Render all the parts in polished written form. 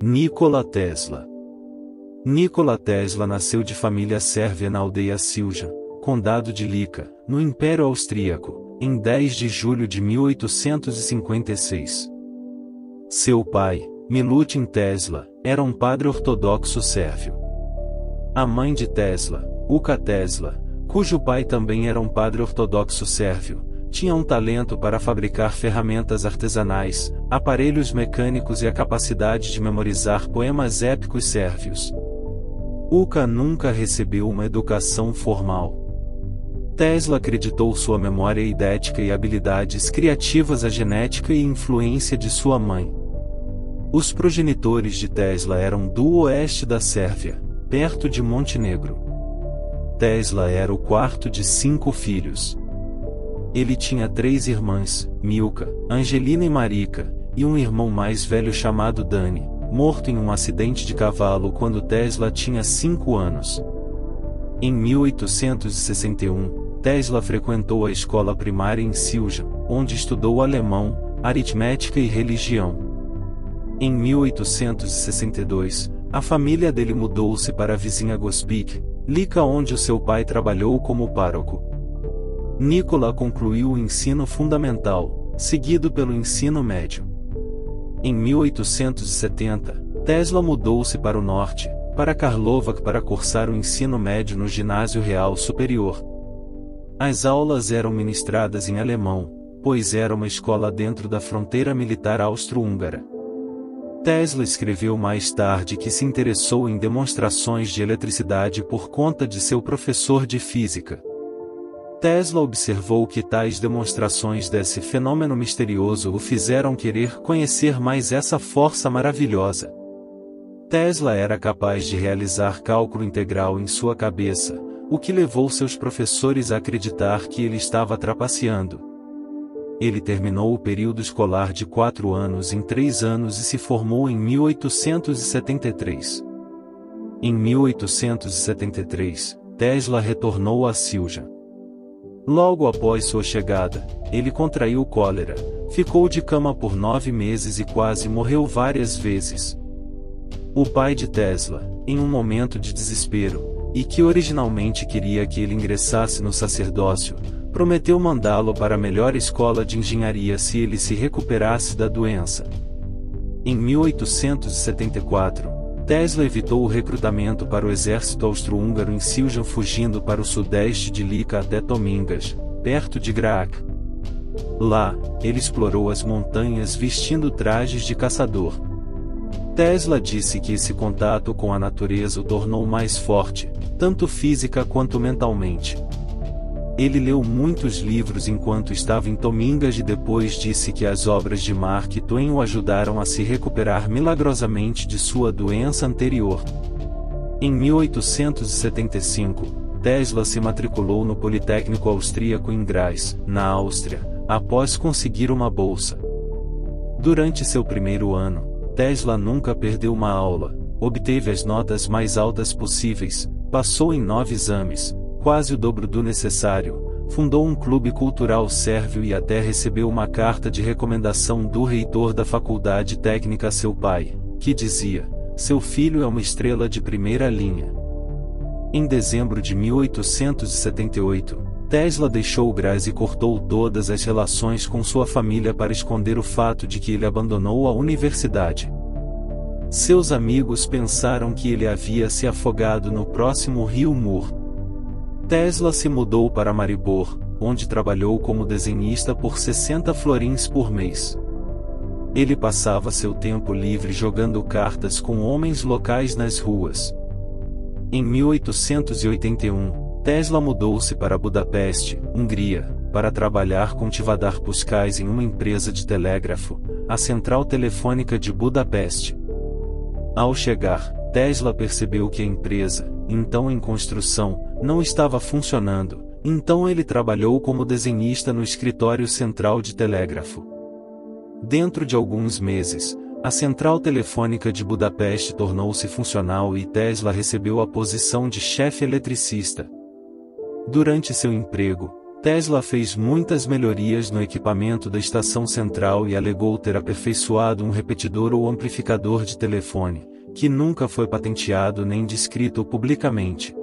Nikola Tesla. Nikola Tesla nasceu de família sérvia na aldeia Siljan, condado de Lica, no Império Austríaco, em 10 de julho de 1856. Seu pai, Milutin Tesla, era um padre ortodoxo sérvio. A mãe de Tesla, Uka Tesla, cujo pai também era um padre ortodoxo sérvio, tinha um talento para fabricar ferramentas artesanais, aparelhos mecânicos e a capacidade de memorizar poemas épicos sérvios. Uka nunca recebeu uma educação formal. Tesla acreditou sua memória idética e habilidades criativas à genética e influência de sua mãe. Os progenitores de Tesla eram do oeste da Sérvia, perto de Montenegro. Tesla era o quarto de 5 filhos. Ele tinha 3 irmãs, Milka, Angelina e Marika, e um irmão mais velho chamado Dani, morto em um acidente de cavalo quando Tesla tinha 5 anos. Em 1861, Tesla frequentou a escola primária em Siljan, onde estudou alemão, aritmética e religião. Em 1862, a família dele mudou-se para a vizinha Gospić, Lica, onde o seu pai trabalhou como pároco. Nikola concluiu o ensino fundamental, seguido pelo ensino médio. Em 1870, Tesla mudou-se para o norte, para Karlovac, para cursar o ensino médio no Ginásio Real Superior. As aulas eram ministradas em alemão, pois era uma escola dentro da fronteira militar austro-húngara. Tesla escreveu mais tarde que se interessou em demonstrações de eletricidade por conta de seu professor de física. Tesla observou que tais demonstrações desse fenômeno misterioso o fizeram querer conhecer mais essa força maravilhosa. Tesla era capaz de realizar cálculo integral em sua cabeça, o que levou seus professores a acreditar que ele estava trapaceando. Ele terminou o período escolar de 4 anos em 3 anos e se formou em 1873. Em 1873, Tesla retornou a Siljan. Logo após sua chegada, ele contraiu cólera, ficou de cama por 9 meses e quase morreu várias vezes. O pai de Tesla, em um momento de desespero, e que originalmente queria que ele ingressasse no sacerdócio, prometeu mandá-lo para a melhor escola de engenharia se ele se recuperasse da doença. Em 1874, Tesla evitou o recrutamento para o exército austro-húngaro em Siljan, fugindo para o sudeste de Lica até Tomingas, perto de Grac. Lá, ele explorou as montanhas vestindo trajes de caçador. Tesla disse que esse contato com a natureza o tornou mais forte, tanto física quanto mentalmente. Ele leu muitos livros enquanto estava em Tomingas e depois disse que as obras de Mark Twain o ajudaram a se recuperar milagrosamente de sua doença anterior. Em 1875, Tesla se matriculou no Politécnico Austríaco em Graz, na Áustria, após conseguir uma bolsa. Durante seu primeiro ano, Tesla nunca perdeu uma aula, obteve as notas mais altas possíveis, passou em 9 exames, quase o dobro do necessário, fundou um clube cultural sérvio e até recebeu uma carta de recomendação do reitor da faculdade técnica a seu pai, que dizia: "Seu filho é uma estrela de primeira linha." Em dezembro de 1878, Tesla deixou Graz e cortou todas as relações com sua família para esconder o fato de que ele abandonou a universidade. Seus amigos pensaram que ele havia se afogado no próximo rio Mur. Tesla se mudou para Maribor, onde trabalhou como desenhista por 60 florins por mês. Ele passava seu tempo livre jogando cartas com homens locais nas ruas. Em 1881, Tesla mudou-se para Budapeste, Hungria, para trabalhar com Tivadar Puskás em uma empresa de telégrafo, a Central Telefônica de Budapeste. Ao chegar, Tesla percebeu que a empresa, então em construção, não estava funcionando, então ele trabalhou como desenhista no escritório central de telégrafo. Dentro de alguns meses, a Central Telefônica de Budapeste tornou-se funcional e Tesla recebeu a posição de chefe eletricista. Durante seu emprego, Tesla fez muitas melhorias no equipamento da estação central e alegou ter aperfeiçoado um repetidor ou amplificador de telefone, que nunca foi patenteado nem descrito publicamente.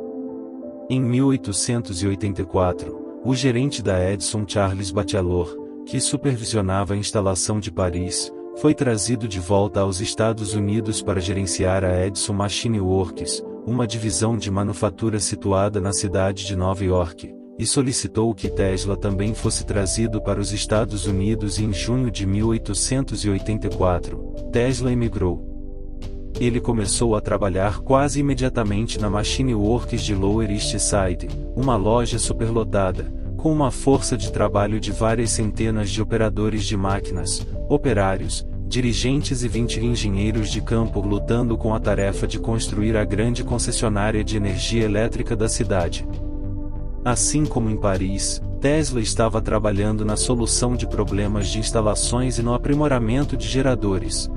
Em 1884, o gerente da Edison, Charles Batchelor, que supervisionava a instalação de Paris, foi trazido de volta aos Estados Unidos para gerenciar a Edison Machine Works, uma divisão de manufatura situada na cidade de Nova York, e solicitou que Tesla também fosse trazido para os Estados Unidos e em junho de 1884, Tesla emigrou. Ele começou a trabalhar quase imediatamente na Machine Works de Lower East Side, uma loja superlotada, com uma força de trabalho de várias centenas de operadores de máquinas, operários, dirigentes e 20 engenheiros de campo lutando com a tarefa de construir a grande concessionária de energia elétrica da cidade. Assim como em Paris, Tesla estava trabalhando na solução de problemas de instalações e no aprimoramento de geradores.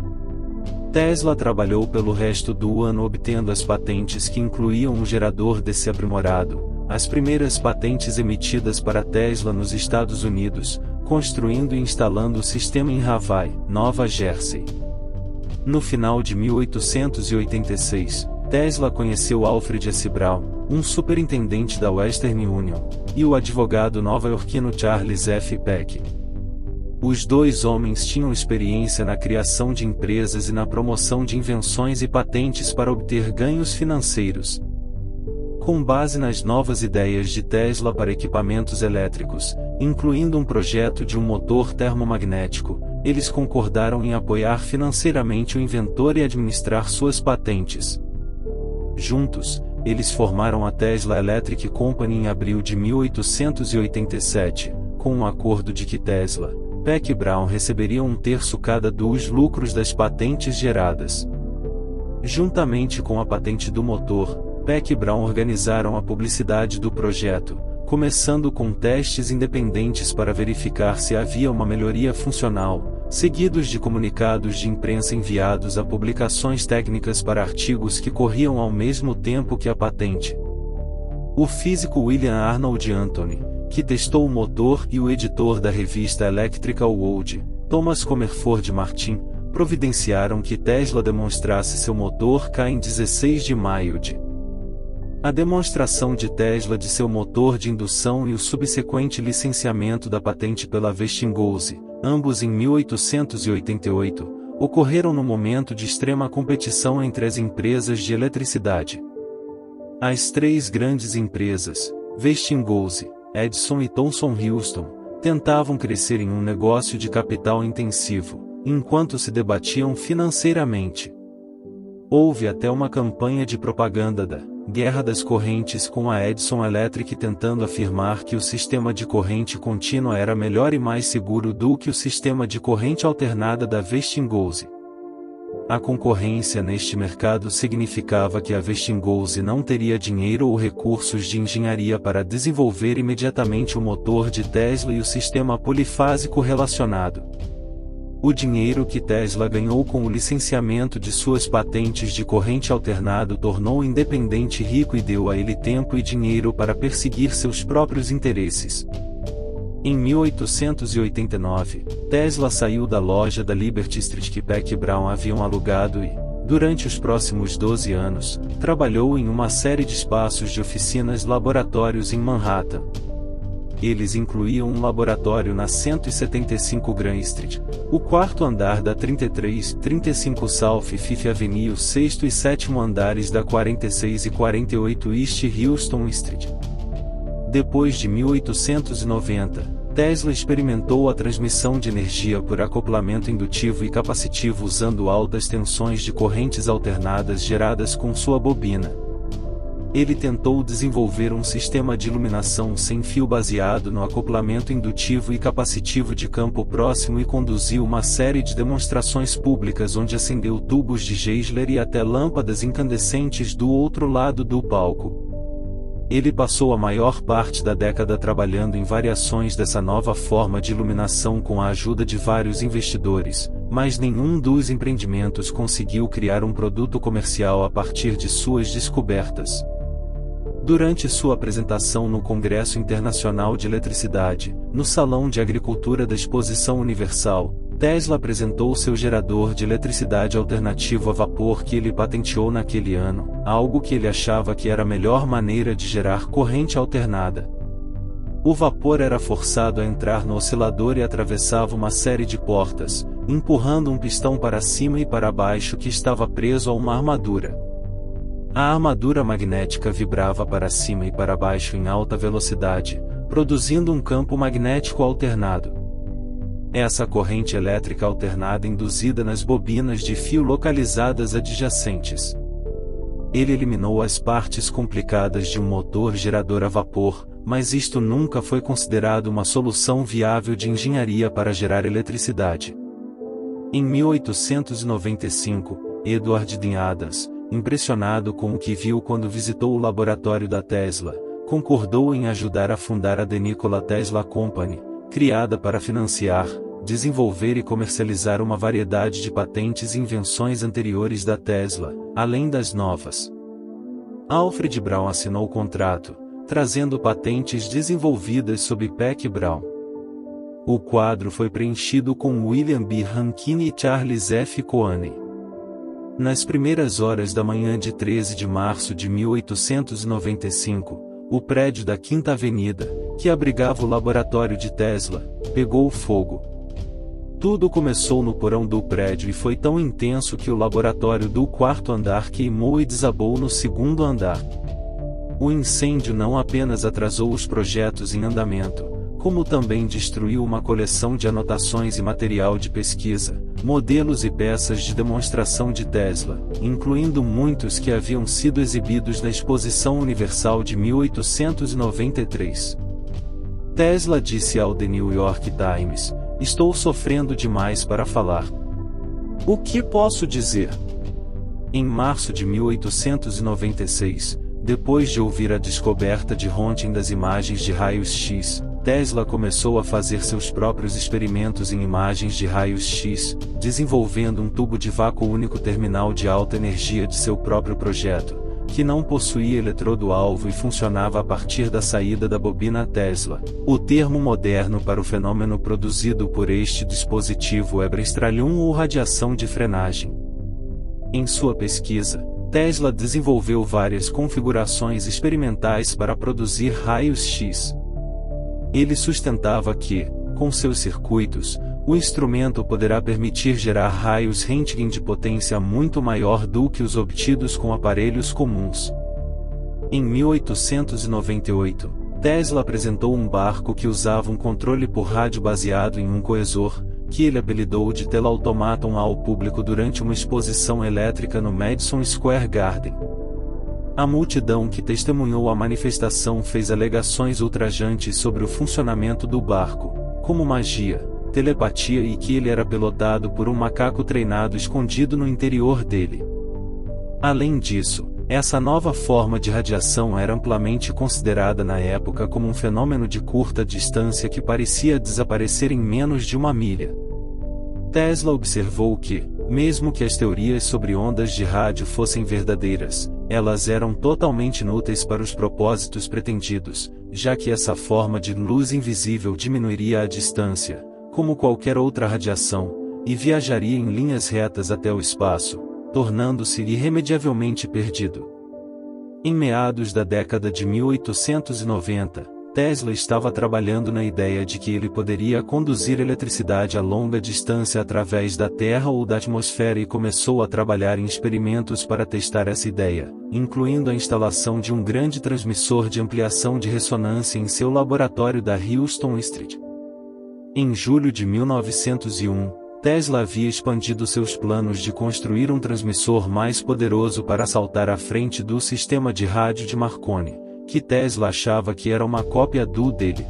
Tesla trabalhou pelo resto do ano obtendo as patentes que incluíam um gerador DC aprimorado, as primeiras patentes emitidas para Tesla nos Estados Unidos, construindo e instalando o sistema em Havai, Nova Jersey. No final de 1886, Tesla conheceu Alfred S. Brown, um superintendente da Western Union, e o advogado nova-iorquino Charles F. Peck. Os dois homens tinham experiência na criação de empresas e na promoção de invenções e patentes para obter ganhos financeiros. Com base nas novas ideias de Tesla para equipamentos elétricos, incluindo um projeto de um motor termomagnético, eles concordaram em apoiar financeiramente o inventor e administrar suas patentes. Juntos, eles formaram a Tesla Electric Company em abril de 1887, com um acordo de que Tesla, Peck e Brown receberiam 1/3 cada dos lucros das patentes geradas. Juntamente com a patente do motor, Peck e Brown organizaram a publicidade do projeto, começando com testes independentes para verificar se havia uma melhoria funcional, seguidos de comunicados de imprensa enviados a publicações técnicas para artigos que corriam ao mesmo tempo que a patente. O físico William Arnold Anthony, que testou o motor, e o editor da revista Electrical World, Thomas Comerford Martin, providenciaram que Tesla demonstrasse seu motor em 16 de maio de A demonstração de Tesla de seu motor de indução e o subsequente licenciamento da patente pela Westinghouse, ambos em 1888, ocorreram no momento de extrema competição entre as empresas de eletricidade. As três grandes empresas, Westinghouse, Edison e Thomson Houston, tentavam crescer em um negócio de capital intensivo, enquanto se debatiam financeiramente. Houve até uma campanha de propaganda da Guerra das Correntes com a Edison Electric tentando afirmar que o sistema de corrente contínua era melhor e mais seguro do que o sistema de corrente alternada da Westinghouse. A concorrência neste mercado significava que a Westinghouse não teria dinheiro ou recursos de engenharia para desenvolver imediatamente o motor de Tesla e o sistema polifásico relacionado. O dinheiro que Tesla ganhou com o licenciamento de suas patentes de corrente alternado tornou-o independente e rico e deu a ele tempo e dinheiro para perseguir seus próprios interesses. Em 1889, Tesla saiu da loja da Liberty Street que Peck e Brown haviam alugado e, durante os próximos 12 anos, trabalhou em uma série de espaços de oficinas-laboratórios em Manhattan. Eles incluíam um laboratório na 175 Grand Street, o quarto andar da 3335 South Fifth Avenue e o sexto e sétimo andares da 46 e 48 East Houston Street. Depois de 1890, Tesla experimentou a transmissão de energia por acoplamento indutivo e capacitivo usando altas tensões de correntes alternadas geradas com sua bobina. Ele tentou desenvolver um sistema de iluminação sem fio baseado no acoplamento indutivo e capacitivo de campo próximo e conduziu uma série de demonstrações públicas onde acendeu tubos de Geisler e até lâmpadas incandescentes do outro lado do palco. Ele passou a maior parte da década trabalhando em variações dessa nova forma de iluminação com a ajuda de vários investidores, mas nenhum dos empreendimentos conseguiu criar um produto comercial a partir de suas descobertas. Durante sua apresentação no Congresso Internacional de Eletricidade, no Salão de Agricultura da Exposição Universal, Tesla apresentou seu gerador de eletricidade alternativo a vapor que ele patenteou naquele ano, algo que ele achava que era a melhor maneira de gerar corrente alternada. O vapor era forçado a entrar no oscilador e atravessava uma série de portas, empurrando um pistão para cima e para baixo que estava preso a uma armadura. A armadura magnética vibrava para cima e para baixo em alta velocidade, produzindo um campo magnético alternado. Essa corrente elétrica alternada induzida nas bobinas de fio localizadas adjacentes. Ele eliminou as partes complicadas de um motor gerador a vapor, mas isto nunca foi considerado uma solução viável de engenharia para gerar eletricidade. Em 1895, Edward D. Adams, impressionado com o que viu quando visitou o laboratório da Tesla, concordou em ajudar a fundar a The Nikola Tesla Company, criada para financiar, desenvolver e comercializar uma variedade de patentes e invenções anteriores da Tesla, além das novas. Alfred Brown assinou o contrato, trazendo patentes desenvolvidas sob Peck Brown. O quadro foi preenchido com William B. Rankine e Charles F. Cooney. Nas primeiras horas da manhã de 13 de março de 1895, o prédio da Quinta Avenida, que abrigava o laboratório de Tesla, pegou fogo. Tudo começou no porão do prédio e foi tão intenso que o laboratório do quarto andar queimou e desabou no segundo andar. O incêndio não apenas atrasou os projetos em andamento, como também destruiu uma coleção de anotações e material de pesquisa, modelos e peças de demonstração de Tesla, incluindo muitos que haviam sido exibidos na Exposição Universal de 1893. Tesla disse ao The New York Times: "Estou sofrendo demais para falar. O que posso dizer?" Em março de 1896, depois de ouvir a descoberta de Röntgen das imagens de raios-x, Tesla começou a fazer seus próprios experimentos em imagens de raios-x, desenvolvendo um tubo de vácuo único terminal de alta energia de seu próprio projeto, que não possuía eletrodo-alvo e funcionava a partir da saída da bobina Tesla. O termo moderno para o fenômeno produzido por este dispositivo é Bremsstrahlung ou radiação de frenagem. Em sua pesquisa, Tesla desenvolveu várias configurações experimentais para produzir raios-x. Ele sustentava que, com seus circuitos, o instrumento poderá permitir gerar raios Röntgen de potência muito maior do que os obtidos com aparelhos comuns. Em 1898, Tesla apresentou um barco que usava um controle por rádio baseado em um coesor, que ele apelidou de Telautomaton ao público durante uma exposição elétrica no Madison Square Garden. A multidão que testemunhou a manifestação fez alegações ultrajantes sobre o funcionamento do barco, como magia, telepatia e que ele era pilotado por um macaco treinado escondido no interior dele. Além disso, essa nova forma de radiação era amplamente considerada na época como um fenômeno de curta distância que parecia desaparecer em menos de uma milha. Tesla observou que, mesmo que as teorias sobre ondas de rádio fossem verdadeiras, elas eram totalmente inúteis para os propósitos pretendidos, já que essa forma de luz invisível diminuiria a distância, como qualquer outra radiação, e viajaria em linhas retas até o espaço, tornando-se irremediavelmente perdido. Em meados da década de 1890, Tesla estava trabalhando na ideia de que ele poderia conduzir eletricidade a longa distância através da Terra ou da atmosfera e começou a trabalhar em experimentos para testar essa ideia, incluindo a instalação de um grande transmissor de ampliação de ressonância em seu laboratório da Houston Street. Em julho de 1901, Tesla havia expandido seus planos de construir um transmissor mais poderoso para saltar à frente do sistema de rádio de Marconi, que Tesla achava que era uma cópia do dele.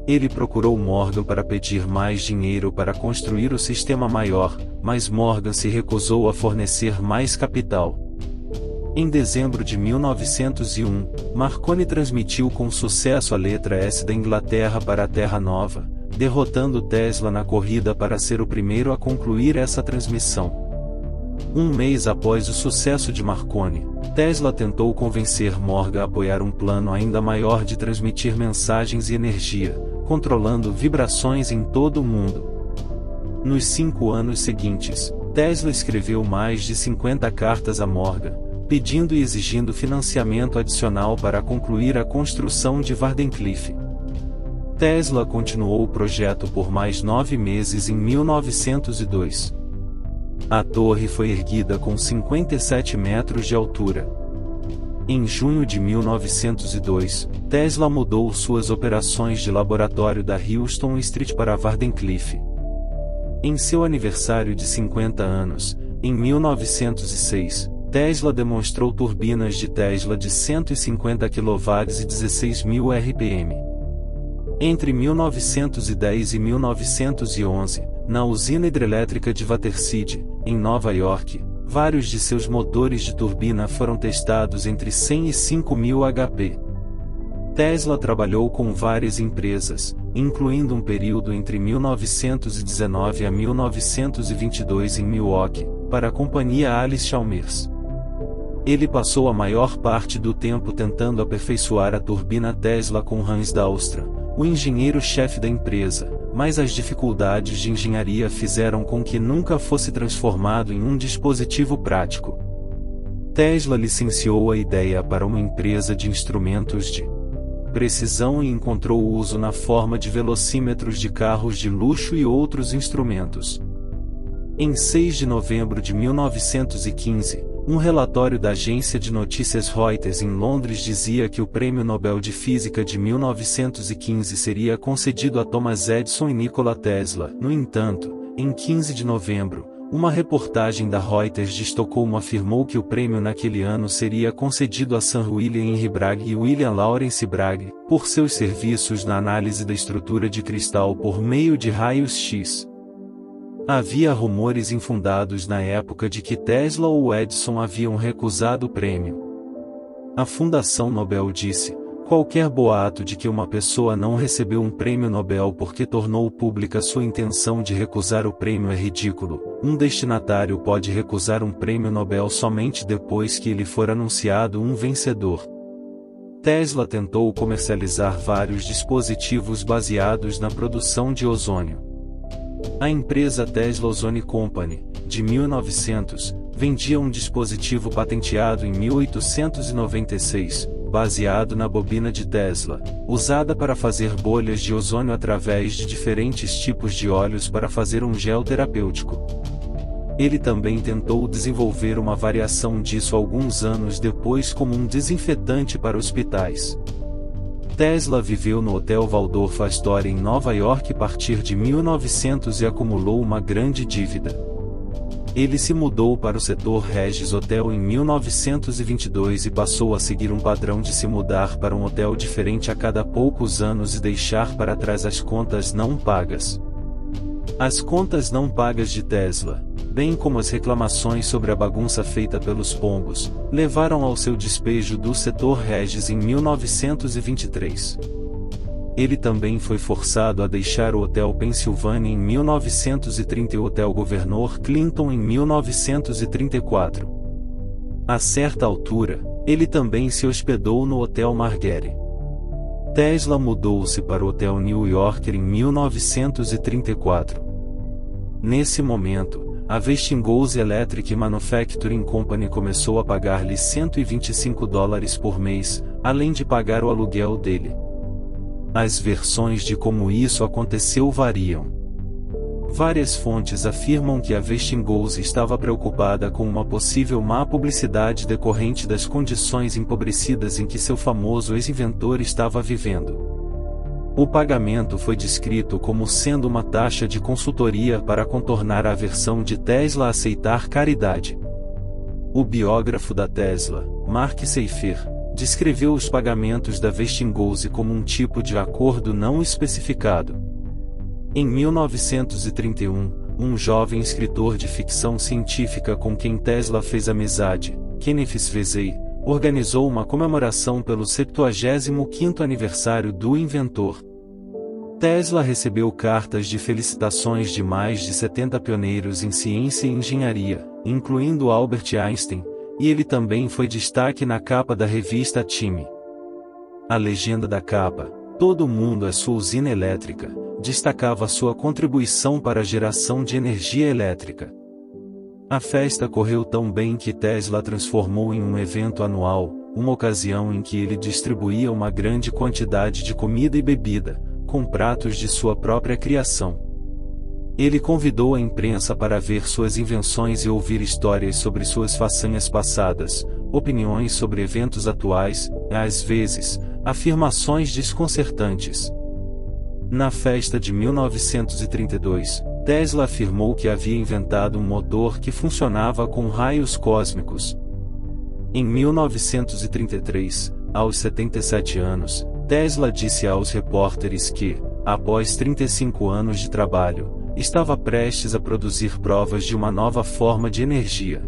Ele procurou Morgan para pedir mais dinheiro para construir o sistema maior, mas Morgan se recusou a fornecer mais capital. Em dezembro de 1901, Marconi transmitiu com sucesso a letra S da Inglaterra para a Terra Nova, derrotando Tesla na corrida para ser o primeiro a concluir essa transmissão. Um mês após o sucesso de Marconi, Tesla tentou convencer Morgan a apoiar um plano ainda maior de transmitir mensagens e energia, controlando vibrações em todo o mundo. Nos 5 anos seguintes, Tesla escreveu mais de 50 cartas a Morgan, pedindo e exigindo financiamento adicional para concluir a construção de Wardenclyffe. Tesla continuou o projeto por mais 9 meses em 1902. A torre foi erguida com 57 metros de altura. Em junho de 1902, Tesla mudou suas operações de laboratório da Houston Street para Wardenclyffe. Em seu aniversário de 50 anos, em 1906, Tesla demonstrou turbinas de Tesla de 150 kW e 16.000 RPM. Entre 1910 e 1911, na usina hidrelétrica de Waterside, em Nova York, vários de seus motores de turbina foram testados entre 100 e 5.000 HP. Tesla trabalhou com várias empresas, incluindo um período entre 1919 a 1922 em Milwaukee, para a companhia Alice Chalmers. Ele passou a maior parte do tempo tentando aperfeiçoar a turbina Tesla com Hans Dalstra, o engenheiro-chefe da empresa, mas as dificuldades de engenharia fizeram com que nunca fosse transformado em um dispositivo prático. Tesla licenciou a ideia para uma empresa de instrumentos de precisão e encontrou uso na forma de velocímetros de carros de luxo e outros instrumentos. Em 6 de novembro de 1915, um relatório da agência de notícias Reuters em Londres dizia que o Prêmio Nobel de Física de 1915 seria concedido a Thomas Edison e Nikola Tesla. No entanto, em 15 de novembro, uma reportagem da Reuters de Estocolmo afirmou que o prêmio naquele ano seria concedido a Sir William Henry Bragg e William Lawrence Bragg, por seus serviços na análise da estrutura de cristal por meio de raios-x. Havia rumores infundados na época de que Tesla ou Edison haviam recusado o prêmio. A Fundação Nobel disse: qualquer boato de que uma pessoa não recebeu um prêmio Nobel porque tornou pública sua intenção de recusar o prêmio é ridículo. Um destinatário pode recusar um prêmio Nobel somente depois que lhe for anunciado um vencedor. Tesla tentou comercializar vários dispositivos baseados na produção de ozônio. A empresa Tesla Ozone Company, de 1900, vendia um dispositivo patenteado em 1896, baseado na bobina de Tesla, usada para fazer bolhas de ozônio através de diferentes tipos de óleos para fazer um gel terapêutico. Ele também tentou desenvolver uma variação disso alguns anos depois como um desinfetante para hospitais. Tesla viveu no Hotel Waldorf Astoria em Nova York a partir de 1900 e acumulou uma grande dívida. Ele se mudou para o setor Regis Hotel em 1922 e passou a seguir um padrão de se mudar para um hotel diferente a cada poucos anos e deixar para trás as contas não pagas. As contas não pagas de Tesla, bem como as reclamações sobre a bagunça feita pelos pombos, levaram ao seu despejo do setor Regis em 1923. Ele também foi forçado a deixar o Hotel Pennsylvania em 1930 e o Hotel Governor Clinton em 1934. A certa altura, ele também se hospedou no Hotel Margery. Tesla mudou-se para o Hotel New Yorker em 1934. Nesse momento, a Westinghouse Electric Manufacturing Company começou a pagar-lhe $125 por mês, além de pagar o aluguel dele. As versões de como isso aconteceu variam. Várias fontes afirmam que a Westinghouse estava preocupada com uma possível má publicidade decorrente das condições empobrecidas em que seu famoso ex-inventor estava vivendo. O pagamento foi descrito como sendo uma taxa de consultoria para contornar a aversão de Tesla a aceitar caridade. O biógrafo da Tesla, Mark Seifer, descreveu os pagamentos da Westinghouse como um tipo de acordo não especificado. Em 1931, um jovem escritor de ficção científica com quem Tesla fez amizade, Kenneth Vesey, organizou uma comemoração pelo 75º aniversário do inventor. Tesla recebeu cartas de felicitações de mais de 70 pioneiros em ciência e engenharia, incluindo Albert Einstein, e ele também foi destaque na capa da revista Time. A legenda da capa, "Todo mundo é sua usina elétrica", destacava sua contribuição para a geração de energia elétrica. A festa correu tão bem que Tesla transformou em um evento anual, uma ocasião em que ele distribuía uma grande quantidade de comida e bebida, com pratos de sua própria criação. Ele convidou a imprensa para ver suas invenções e ouvir histórias sobre suas façanhas passadas, opiniões sobre eventos atuais, e, às vezes, afirmações desconcertantes. Na festa de 1932, Tesla afirmou que havia inventado um motor que funcionava com raios cósmicos. Em 1933, aos 77 anos, Tesla disse aos repórteres que, após 35 anos de trabalho, estava prestes a produzir provas de uma nova forma de energia.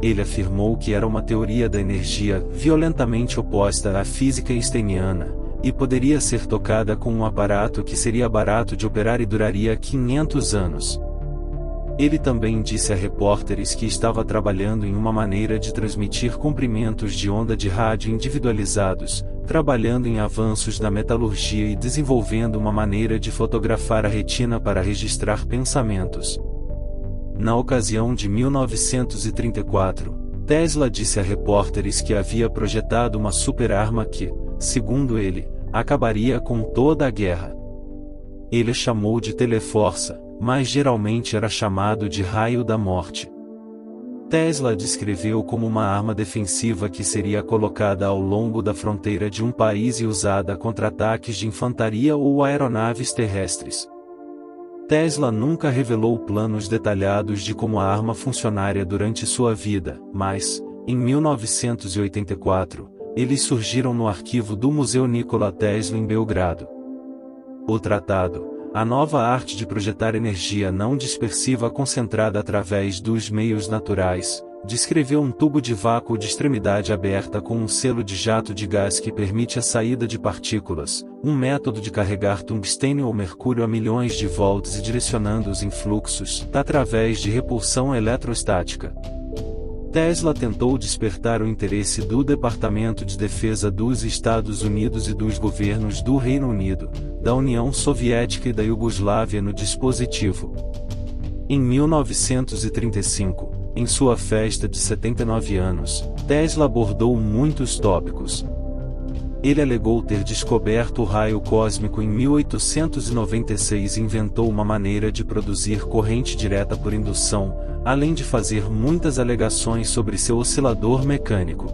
Ele afirmou que era uma teoria da energia violentamente oposta à física einsteiniana, e poderia ser tocada com um aparato que seria barato de operar e duraria 500 anos. Ele também disse a repórteres que estava trabalhando em uma maneira de transmitir comprimentos de onda de rádio individualizados, trabalhando em avanços na metalurgia e desenvolvendo uma maneira de fotografar a retina para registrar pensamentos. Na ocasião de 1934, Tesla disse a repórteres que havia projetado uma super-arma que, segundo ele, acabaria com toda a guerra. Ele chamou de Teleforça, mas geralmente era chamado de raio da morte. Tesla descreveu como uma arma defensiva que seria colocada ao longo da fronteira de um país e usada contra ataques de infantaria ou aeronaves terrestres. Tesla nunca revelou planos detalhados de como a arma funcionaria durante sua vida, mas, em 1984, eles surgiram no arquivo do Museu Nikola Tesla em Belgrado. O tratado, A Nova Arte de Projetar Energia Não Dispersiva Concentrada através dos Meios Naturais, descreveu um tubo de vácuo de extremidade aberta com um selo de jato de gás que permite a saída de partículas, um método de carregar tungstênio ou mercúrio a milhões de volts e direcionando-os em fluxos, através de repulsão eletrostática. Tesla tentou despertar o interesse do Departamento de Defesa dos Estados Unidos e dos governos do Reino Unido, da União Soviética e da Iugoslávia no dispositivo. Em 1935, em sua festa de 79 anos, Tesla abordou muitos tópicos. Ele alegou ter descoberto o raio cósmico em 1896 e inventou uma maneira de produzir corrente direta por indução, além de fazer muitas alegações sobre seu oscilador mecânico.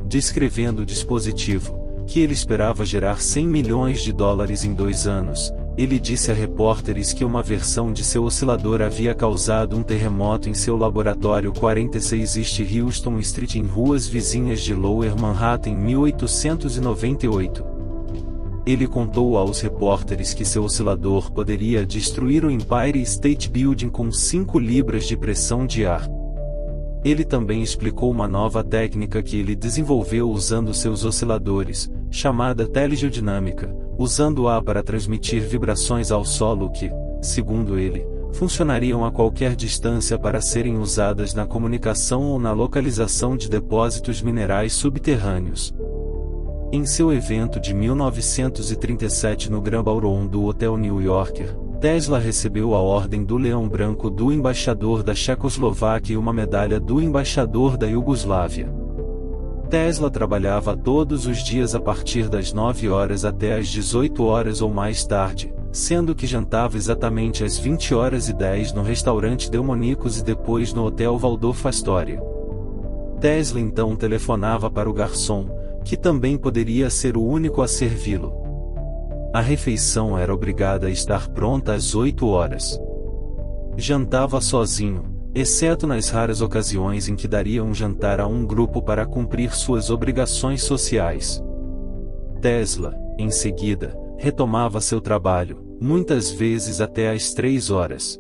Descrevendo o dispositivo, que ele esperava gerar 100 milhões de dólares em 2 anos, ele disse a repórteres que uma versão de seu oscilador havia causado um terremoto em seu laboratório 46 East Houston Street em ruas vizinhas de Lower Manhattan em 1898. Ele contou aos repórteres que seu oscilador poderia destruir o Empire State Building com 5 libras de pressão de ar. Ele também explicou uma nova técnica que ele desenvolveu usando seus osciladores, chamada telegeodinâmica, usando-a para transmitir vibrações ao solo que, segundo ele, funcionariam a qualquer distância para serem usadas na comunicação ou na localização de depósitos minerais subterrâneos. Em seu evento de 1937 no Grand Ballroom do Hotel New Yorker, Tesla recebeu a Ordem do Leão Branco do Embaixador da Checoslováquia e uma medalha do Embaixador da Iugoslávia. Tesla trabalhava todos os dias a partir das 9 horas até às 18 horas ou mais tarde, sendo que jantava exatamente às 20h10 no restaurante Delmonicos e depois no Hotel Waldorf Astoria. Tesla então telefonava para o garçom, que também poderia ser o único a servi-lo. A refeição era obrigada a estar pronta às 8 horas. Jantava sozinho, exceto nas raras ocasiões em que daria um jantar a um grupo para cumprir suas obrigações sociais. Tesla, em seguida, retomava seu trabalho, muitas vezes até às 3 horas.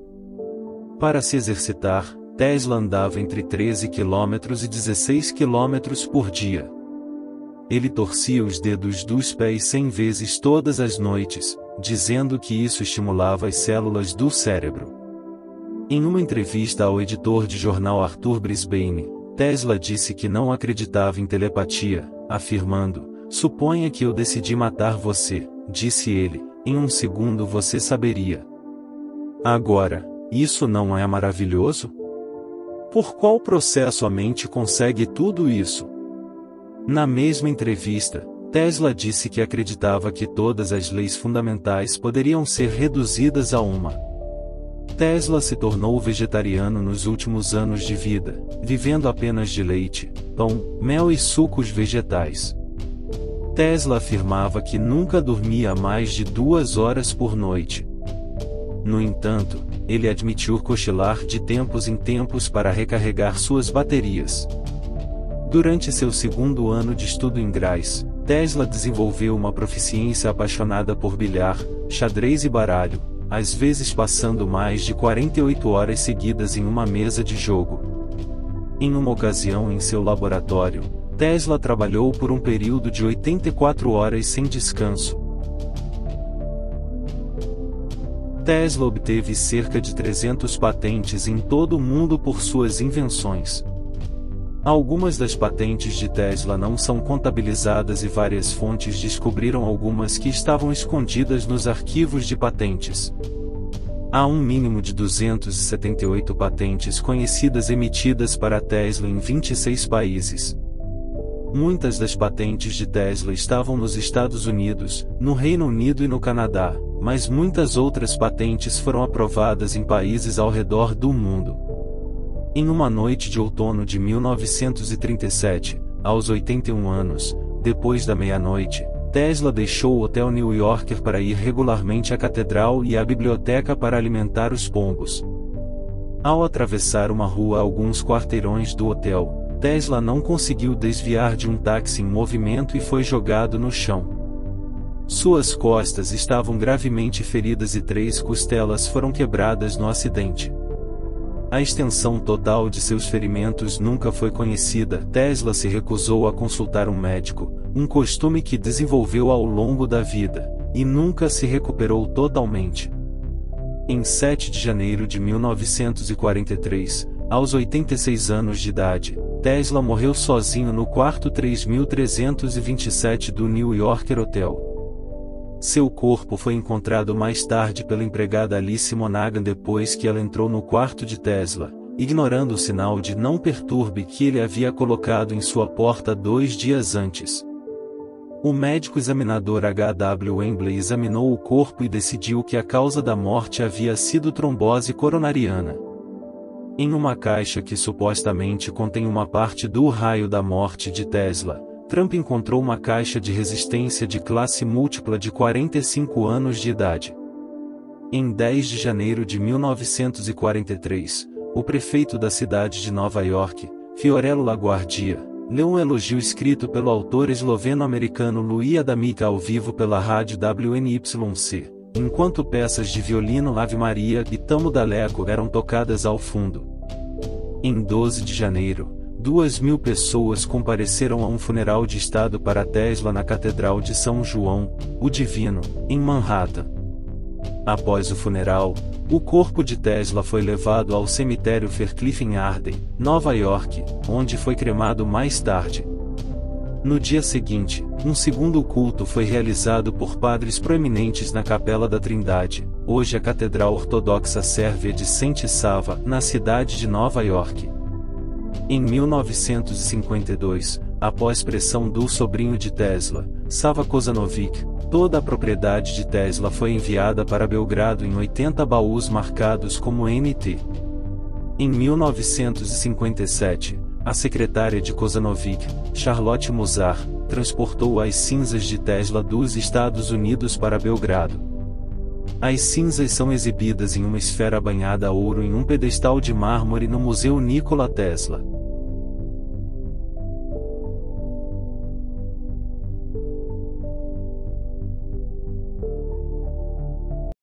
Para se exercitar, Tesla andava entre 13 km e 16 km por dia. Ele torcia os dedos dos pés 100 vezes todas as noites, dizendo que isso estimulava as células do cérebro. Em uma entrevista ao editor de jornal Arthur Brisbane, Tesla disse que não acreditava em telepatia, afirmando: "Suponha que eu decidi matar você", disse ele, "em um segundo você saberia. Agora, isso não é maravilhoso? Por qual processo a mente consegue tudo isso?" Na mesma entrevista, Tesla disse que acreditava que todas as leis fundamentais poderiam ser reduzidas a uma. Tesla se tornou vegetariano nos últimos anos de vida, vivendo apenas de leite, pão, mel e sucos vegetais. Tesla afirmava que nunca dormia mais de 2 horas por noite. No entanto, ele admitiu cochilar de tempos em tempos para recarregar suas baterias. Durante seu segundo ano de estudo em Graz, Tesla desenvolveu uma proficiência apaixonada por bilhar, xadrez e baralho, às vezes passando mais de 48 horas seguidas em uma mesa de jogo. Em uma ocasião em seu laboratório, Tesla trabalhou por um período de 84 horas sem descanso. Tesla obteve cerca de 300 patentes em todo o mundo por suas invenções. Algumas das patentes de Tesla não são contabilizadas e várias fontes descobriram algumas que estavam escondidas nos arquivos de patentes. Há um mínimo de 278 patentes conhecidas emitidas para Tesla em 26 países. Muitas das patentes de Tesla estavam nos Estados Unidos, no Reino Unido e no Canadá, mas muitas outras patentes foram aprovadas em países ao redor do mundo. Em uma noite de outono de 1937, aos 81 anos, depois da meia-noite, Tesla deixou o Hotel New Yorker para ir regularmente à catedral e à biblioteca para alimentar os pombos. Ao atravessar uma rua a alguns quarteirões do hotel, Tesla não conseguiu desviar de um táxi em movimento e foi jogado no chão. Suas costas estavam gravemente feridas e 3 costelas foram quebradas no acidente. A extensão total de seus ferimentos nunca foi conhecida. Tesla se recusou a consultar um médico, um costume que desenvolveu ao longo da vida, e nunca se recuperou totalmente. Em 7 de janeiro de 1943, aos 86 anos de idade, Tesla morreu sozinho no quarto 3327 do New Yorker Hotel. Seu corpo foi encontrado mais tarde pela empregada Alice Monaghan depois que ela entrou no quarto de Tesla, ignorando o sinal de "não perturbe" que ele havia colocado em sua porta 2 dias antes. O médico examinador H.W. Wembley examinou o corpo e decidiu que a causa da morte havia sido trombose coronariana. Em uma caixa que supostamente contém uma parte do raio da morte de Tesla, Trump encontrou uma caixa de resistência de classe múltipla de 45 anos de idade. Em 10 de janeiro de 1943, o prefeito da cidade de Nova York, Fiorello LaGuardia, leu um elogio escrito pelo autor esloveno-americano Louis Adamica ao vivo pela rádio WNYC, enquanto peças de violino Ave Maria e Tamo Daleko eram tocadas ao fundo. Em 12 de janeiro, 2.000 pessoas compareceram a um funeral de estado para Tesla na Catedral de São João, o Divino, em Manhattan. Após o funeral, o corpo de Tesla foi levado ao cemitério Faircliff em Arden, Nova York, onde foi cremado mais tarde. No dia seguinte, um segundo culto foi realizado por padres proeminentes na Capela da Trindade, hoje a Catedral Ortodoxa Sérvia de Saint Sava, na cidade de Nova York. Em 1952, após pressão do sobrinho de Tesla, Sava Kozanovic, toda a propriedade de Tesla foi enviada para Belgrado em 80 baús marcados como NT. Em 1957, a secretária de Kozanovic, Charlotte Musar, transportou as cinzas de Tesla dos Estados Unidos para Belgrado. As cinzas são exibidas em uma esfera banhada a ouro em um pedestal de mármore no Museu Nikola Tesla.